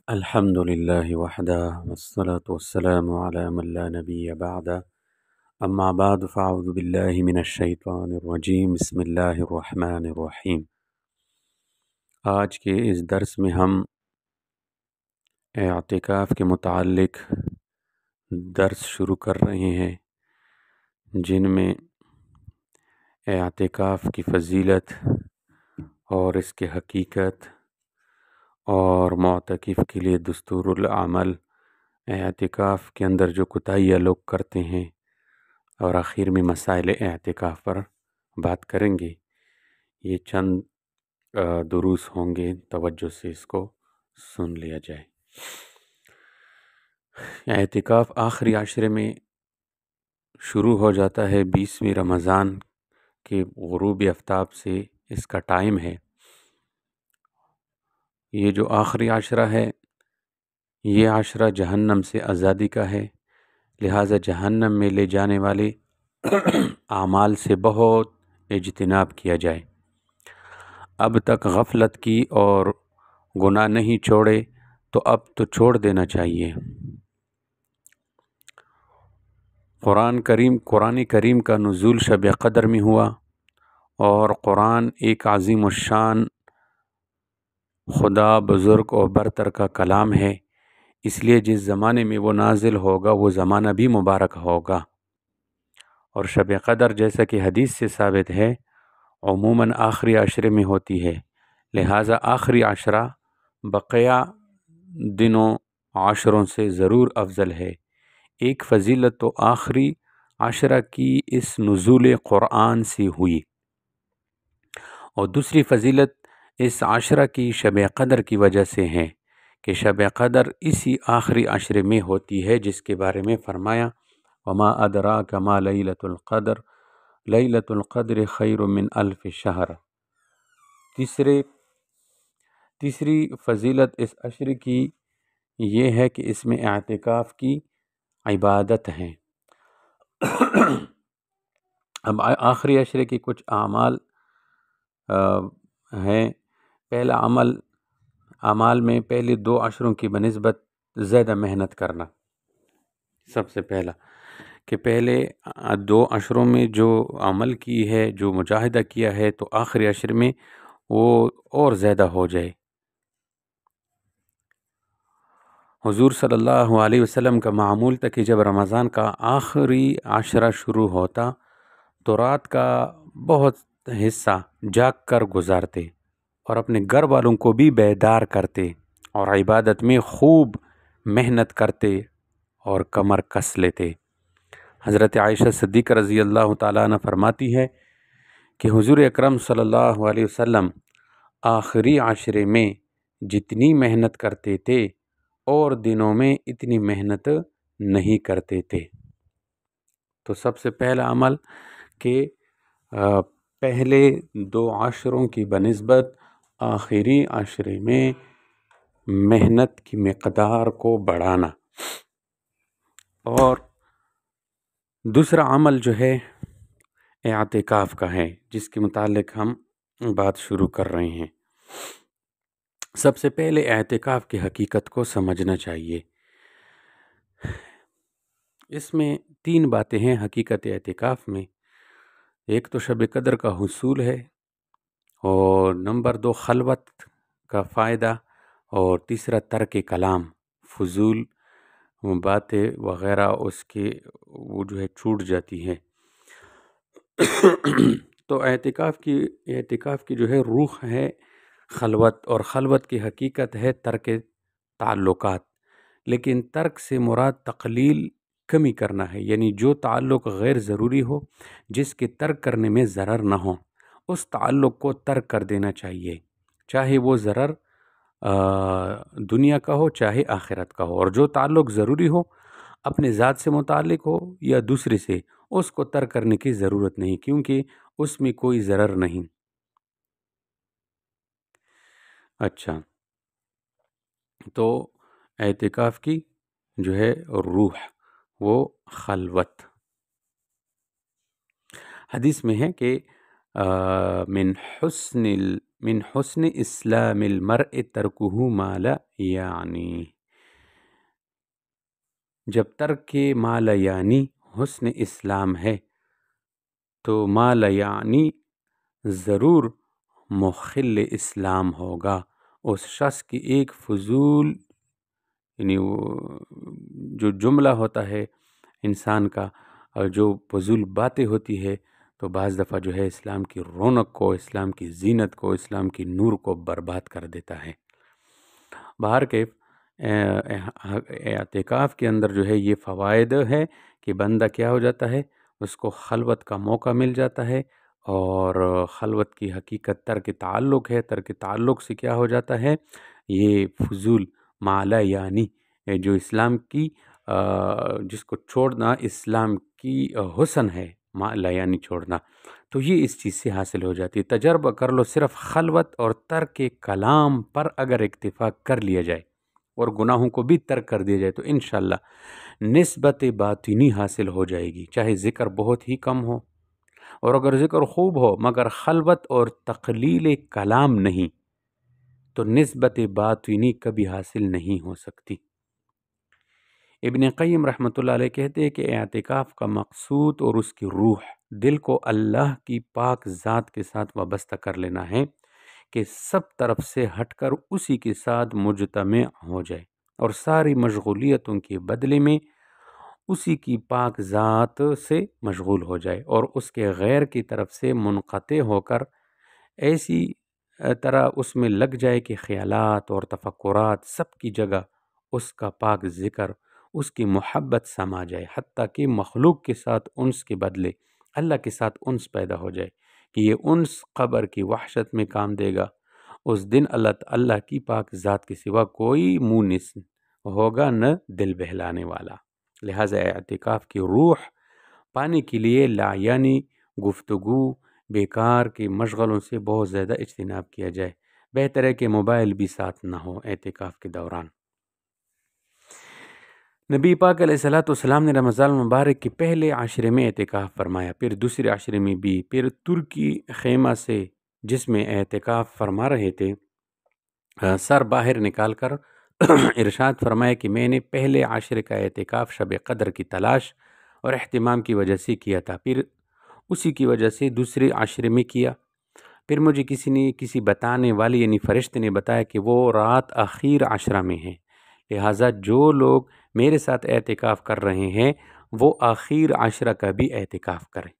الحمد لله وحده والصلاة والسلام على من لا نبي بعده اما بعد فاعوذ بالله من الشیطان الرجیم بسم اللہ الرحمن الرحیم۔ آج کے اس درس میں ہم اعتکاف کے متعلق درس شروع کر رہے ہیں، جن میں اعتکاف کی فضیلت اور اس کے حقیقت اور معتکف کے لیے دستور العمل، اعتکاف کے اندر جو کوتاہیاں لوگ کرتے ہیں، اور آخر میں مسائل اعتکاف پر بات کریں گے۔ یہ چند دروس ہوں گے، توجہ سے اس کو سن لیا جائے۔ اعتکاف آخری عشرے میں شروع ہو جاتا ہے، 20ویں رمضان کے غروب آفتاب سے اس کا ٹائم ہے۔ یہ جو آخری عشرہ ہے، یہ عشرہ جہنم سے آزادی کا ہے، لہٰذا جہنم میں لے جانے والے اعمال سے بہت اجتناب کیا جائے۔ اب تک غفلت کی اور گناہ نہیں چھوڑے تو اب تو چھوڑ دینا چاہیے۔ قرآن کریم کا نزول شب قدر میں ہوا، اور قرآن ایک عظیم الشان خدا بزرگ اور برتر کا کلام ہے، اس لیے جس زمانے میں وہ نازل ہوگا وہ زمانہ بھی مبارک ہوگا۔ اور شب قدر جیسا کہ حدیث سے ثابت ہے، عموماً آخری عشرے میں ہوتی ہے، لہٰذا آخری عشرہ بقیہ دنوں عشروں سے ضرور افضل ہے۔ ایک فضیلت تو آخری عشرہ کی اس نزول قرآن سے ہوئی، اور دوسری فضیلت اس عشرہ کی شب قدر کی وجہ سے ہے کہ شب قدر اسی آخری عشرے میں ہوتی ہے، جس کے بارے میں فرمایا وما ادراک ما لیلۃ القدر لیلۃ القدر خیر من الف شہر۔ تیسری فضیلت اس عشرے کی یہ ہے کہ اس میں اعتکاف کی عبادت ہے۔ اب آخری عشرے کی کچھ اعمال ہیں۔ پہلا اعمال میں پہلے 2 عشروں کی بنسبت زیادہ محنت کرنا۔ سب سے پہلا کہ پہلے 2 عشروں میں جو عمل کی ہے، جو مجاہدہ کیا ہے، تو آخری عشر میں وہ اور زیادہ ہو جائے۔ حضور صلی اللہ علیہ وسلم کا معمول تھا کہ جب رمضان کا آخری عشرہ شروع ہوتا تو رات کا بہت حصہ جاگ کر گزارتے، اور اپنے گھر والوں کو بھی بیدار کرتے، اور عبادت میں خوب محنت کرتے اور کمر کس لیتے۔ حضرت عائشہ صدیقہ رضی اللہ تعالیٰ عنہ فرماتی ہے کہ حضور اکرم صلی اللہ علیہ وسلم آخری عشرے میں جتنی محنت کرتے تھے اور دنوں میں اتنی محنت نہیں کرتے تھے۔ تو سب سے پہلا عمل کہ پہلے 2 عشروں کی بنسبت آخری عشرے میں محنت کی مقدار کو بڑھانا، اور دوسرا عمل جو ہے اعتکاف کا ہے، جس کے متعلق ہم بات شروع کر رہے ہیں۔ سب سے پہلے اعتکاف کی حقیقت کو سمجھنا چاہیے۔ اس میں 3 باتیں ہیں حقیقت اعتکاف میں۔ ایک تو شب قدر کا حصول ہے، اور نمبر 2 خلوت کا فائدہ، اور تیسرا ترک کلام، فضول باتیں وغیرہ اس کے وہ جو ہے چھوٹ جاتی ہے۔ تو اعتکاف کی جو ہے روح ہے خلوت، اور خلوت کی حقیقت ہے ترک تعلقات، لیکن ترک سے مراد تقلیل، کمی کرنا ہے، یعنی جو تعلق غیر ضروری ہو، جس کے ترک کرنے میں ضرر نہ ہو، اس تعلق کو ترک کر دینا چاہیے، چاہے وہ ضرر دنیا کا ہو چاہے آخرت کا ہو۔ اور جو تعلق ضروری ہو، اپنے ذات سے متعلق ہو یا دوسرے سے، اس کو ترک کرنے کی ضرورت نہیں، کیونکہ اس میں کوئی ضرر نہیں۔ اچھا، تو اعتکاف کی جو ہے روح وہ خلوت۔ حدیث میں ہے کہ من حسن اسلام المرء ترکہ ما لا یعنی، جب ترک ما لا یعنی حسن اسلام ہے تو ما لا یعنی ضرور مخل اسلام ہوگا۔ اس شخص کی ایک فضول یعنی جو جملہ ہوتا ہے انسان کا، اور جو فضول باتیں ہوتی ہے تو بعض دفعہ جو ہے اسلام کی رونق کو، اسلام کی زینت کو، اسلام کی نور کو برباد کر دیتا ہے۔ باہر کے اعتکاف کے اندر جو ہے یہ فوائد ہے کہ بندہ کیا ہو جاتا ہے، اس کو خلوت کا موقع مل جاتا ہے، اور خلوت کی حقیقت ترک تعلق ہے۔ ترک تعلق سے کیا ہو جاتا ہے، یہ فضول ما لا یعنی جو اسلام کی جس کو چھوڑنا اسلام کی حسن ہے، ما لا یعنی چھوڑنا، تو یہ اس چیز سے حاصل ہو جاتی ہے۔ تجربہ کر لو، صرف خلوت اور ترک کلام پر اگر اکتفا کر لیا جائے اور گناہوں کو بھی ترک کر دیا جائے تو انشاءاللہ نسبت باطنی حاصل ہو جائے گی، چاہے ذکر بہت ہی کم ہو، اور اگر ذکر خوب ہو مگر خلوت اور تقلیل کلام نہیں تو نسبت باطنی کبھی حاصل نہیں ہو سکتی۔ ابن قیم رحمۃ اللہ علیہ کہتے ہیں کہ اعتکاف کا مقصود اور اس کی روح دل کو اللہ کی پاک ذات کے ساتھ وابستہ کر لینا ہے کہ سب طرف سے ہٹ کر اسی کے ساتھ مجتمع ہو جائے، اور ساری مشغولیتوں کے بدلے میں اسی کی پاک ذات سے مشغول ہو جائے، اور اس کے غیر کی طرف سے منقطع ہو کر ایسی طرح اس میں لگ جائے کہ خیالات اور تفکرات سب کی جگہ اس کا پاک ذکر، اس کی محبت سما جائے، حتیٰ کہ مخلوق کے ساتھ انس کے بدلے اللہ کے ساتھ انس پیدا ہو جائے کہ یہ انس قبر کی وحشت میں کام دے گا۔ اس دن اللہ کی پاک ذات کے سوا کوئی مونس ہوگا نہ دل بہلانے والا۔ لہٰذا اعتکاف کی روح پانے کے لیے لا یعنی گفتگو، بیکار کے مشغلوں سے بہت زیادہ اجتناب کیا جائے۔ بہتر ہے کہ موبائل بھی ساتھ نہ ہو اعتکاف کے دوران۔ نبی پاک علیہ الصلوۃ والسلام نے رمضان المبارک کے پہلے عشرے میں اعتکاف فرمایا، پھر دوسرے عشرے میں بھی، پھر ترکی خیمہ سے جس میں اعتکاف فرما رہے تھے سر باہر نکال کر ارشاد فرمایا کہ میں نے پہلے عشرے کا اعتکاف شب قدر کی تلاش اور اہتمام کی وجہ سے کیا تھا، پھر اسی کی وجہ سے دوسرے عشرے میں کیا، پھر مجھے کسی بتانے والی یعنی فرشتے نے بتایا کہ وہ رات اخیر عشرہ میں ہے، لہٰذا جو لوگ میرے ساتھ اعتکاف کر رہے ہیں وہ آخر عشرہ کا بھی اعتکاف کریں۔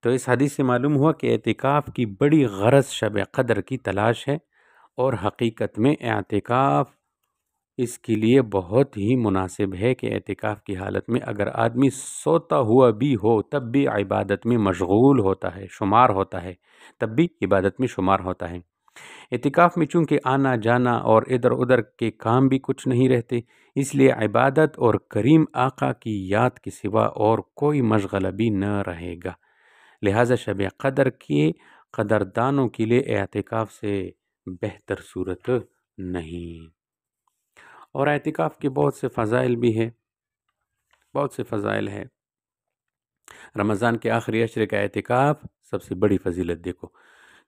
تو اس حدیث سے معلوم ہوا کہ اعتکاف کی بڑی غرض شب قدر کی تلاش ہے، اور حقیقت میں اعتکاف اس کے لیے بہت ہی مناسب ہے کہ اعتکاف کی حالت میں اگر آدمی سوتا ہوا بھی ہو تب بھی عبادت میں مشغول ہوتا ہے، شمار ہوتا ہے، تب بھی عبادت میں شمار ہوتا ہے۔ اعتکاف میں چونکہ آنا جانا اور ادھر ادھر کے کام بھی کچھ نہیں رہتے، اس لیے عبادت اور کریم آقا کی یاد کے سوا اور کوئی مشغلہ بھی نہ رہے گا، لہٰذا شب قدر کے قدردانوں کے لیے اعتکاف سے بہتر صورت نہیں۔ اور اعتکاف کے بہت سے فضائل بھی ہیں، بہت سے فضائل ہیں۔ رمضان کے آخری عشرے کا اعتکاف سب سے بڑی فضیلت دیکھو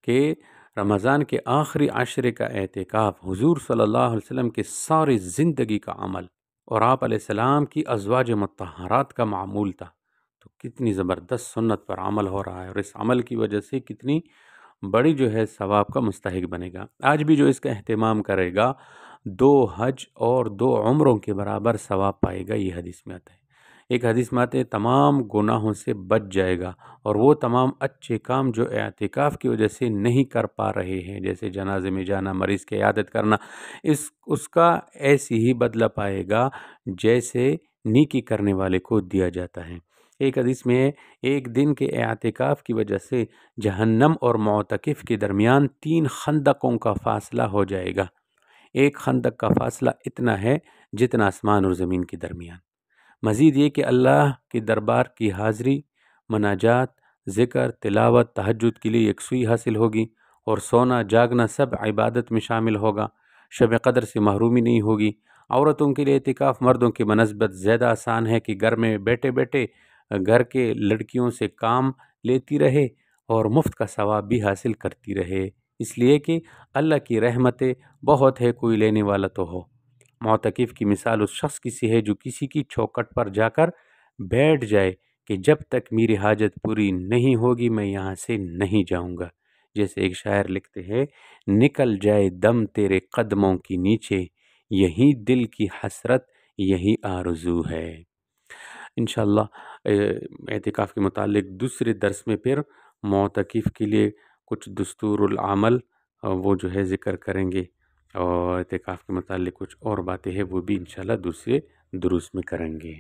کہ رمضان کے آخری عشرے کا اعتکاف حضور صلی اللہ علیہ وسلم کے ساری زندگی کا عمل اور آپ علیہ السلام کی ازواج مطہرات کا معمول تھا، تو کتنی زبردست سنت پر عمل ہو رہا ہے، اور اس عمل کی وجہ سے کتنی بڑی جو ہے ثواب کا مستحق بنے گا۔ آج بھی جو اس کا اہتمام کرے گا 2 حج اور 2 عمروں کے برابر ثواب پائے گا، یہ حدیث میں آتا ہے۔ ایک حدیث میں آتے تمام گناہوں سے بچ جائے گا، اور وہ تمام اچھے کام جو اعتکاف کی وجہ سے نہیں کر پا رہے ہیں، جیسے جنازے میں جانا، مریض کی عیادت کرنا، اس کا ایسی ہی بدلہ پائے گا جیسے نیکی کرنے والے کو دیا جاتا ہے۔ ایک حدیث میں ایک دن کے اعتکاف کی وجہ سے جہنم اور معتکف کے درمیان 3 خندقوں کا فاصلہ ہو جائے گا۔ ایک خندق کا فاصلہ اتنا ہے جتنا آسمان اور زمین کے درمیان۔ مزید یہ کہ اللہ کے دربار کی حاضری، مناجات، ذکر، تلاوت، تہجد کے لیے یکسوئی حاصل ہوگی، اور سونا جاگنا سب عبادت میں شامل ہوگا، شب قدر سے محرومی نہیں ہوگی۔ عورتوں کے لیے اعتکاف مردوں کی بنسبت زیادہ آسان ہے کہ گھر میں بیٹھے بیٹھے گھر کے لڑکیوں سے کام لیتی رہے اور مفت کا ثواب بھی حاصل کرتی رہے، اس لیے کہ اللہ کی رحمتیں بہت ہے، کوئی لینے والا تو ہو۔ معتکف کی مثال اس شخص کی سی ہے جو کسی کی چوکھٹ پر جا کر بیٹھ جائے کہ جب تک میری حاجت پوری نہیں ہوگی میں یہاں سے نہیں جاؤں گا۔ جیسے ایک شاعر لکھتے ہیں، نکل جائے دم تیرے قدموں کی نیچے، یہی دل کی حسرت یہی آرزو ہے۔ انشاءاللہ اعتکاف کے متعلق دوسرے درس میں پھر معتکف کے لیے کچھ دستور العمل وہ جو ہے ذکر کریں گے، اور اعتکاف کے متعلق کچھ اور باتیں ہیں وہ بھی انشاءاللہ دوسرے دروس میں کریں گے۔